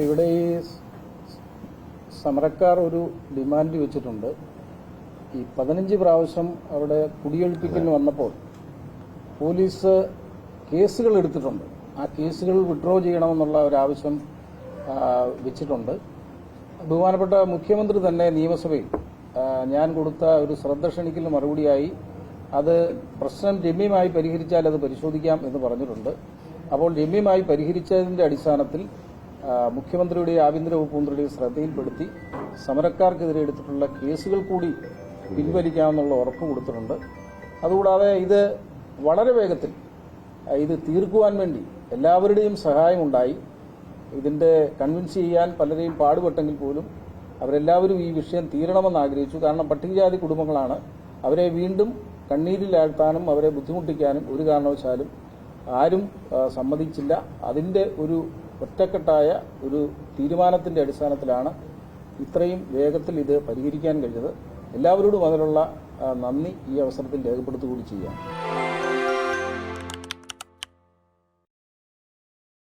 ഇവിടെ ഈ സമരക്കാർ ഒരു ഡിമാൻഡ് വെച്ചിട്ടുണ്ട്. ഈ 15 പ്രാവശ്യം അവിടെ കുടിയൊഴിപ്പിക്കലിന് വന്നപ്പോൾ പോലീസ് കേസുകൾ എടുത്തിട്ടുണ്ട്. ആ കേസുകൾ വിഡ്രോ ചെയ്യണമെന്നുള്ള ഒരാവശ്യം വെച്ചിട്ടുണ്ട്. ബഹുമാനപ്പെട്ട മുഖ്യമന്ത്രി തന്നെ നിയമസഭയിൽ ഞാൻ കൊടുത്ത ഒരു ശ്രദ്ധ ക്ഷണിക്കലിന് മറുപടിയായി അത് പ്രശ്നം രമ്യമായി പരിഹരിച്ചാൽ അത് പരിശോധിക്കാം എന്ന് പറഞ്ഞിട്ടുണ്ട്. അപ്പോൾ രമ്യമായി പരിഹരിച്ചതിന്റെ അടിസ്ഥാനത്തിൽ മുഖ്യമന്ത്രിയുടെയും ആഭ്യന്തര വകുപ്പ് മന്ത്രിയുടെയും ശ്രദ്ധയിൽപ്പെടുത്തി സമരക്കാർക്കെതിരെ എടുത്തിട്ടുള്ള കേസുകൾ കൂടി പിൻവലിക്കാമെന്നുള്ള ഉറപ്പ് കൊടുത്തിട്ടുണ്ട്. അതുകൂടാതെ ഇത് വളരെ വേഗത്തിൽ ഇത് തീർക്കുവാൻ വേണ്ടി എല്ലാവരുടെയും സഹായമുണ്ടായി. ഇതിന്റെ കൺവിൻസ് ചെയ്യാൻ പലരെയും പാടുപെട്ടെങ്കിൽ പോലും അവരെല്ലാവരും ഈ വിഷയം തീരണമെന്ന് ആഗ്രഹിച്ചു. കാരണം പട്ടികജാതി കുടുംബങ്ങളാണ്. അവരെ വീണ്ടും കണ്ണീരിലാഴ്ത്താനും അവരെ ബുദ്ധിമുട്ടിക്കാനും ഒരു കാരണവശാലും ആരും സമ്മതിച്ചില്ല. അതിന്റെ ഒരു ഒറ്റക്കെട്ടായ ഒരു തീരുമാനത്തിന്റെ അടിസ്ഥാനത്തിലാണ് ഇത്രയും വേഗത്തിൽ ഇത് പരിഹരിക്കാൻ കഴിഞ്ഞത്. എല്ലാവരോടും അതിനുള്ള നന്ദി ഈ അവസരത്തിൽ രേഖപ്പെടുത്തുകൂടി ചെയ്യാം.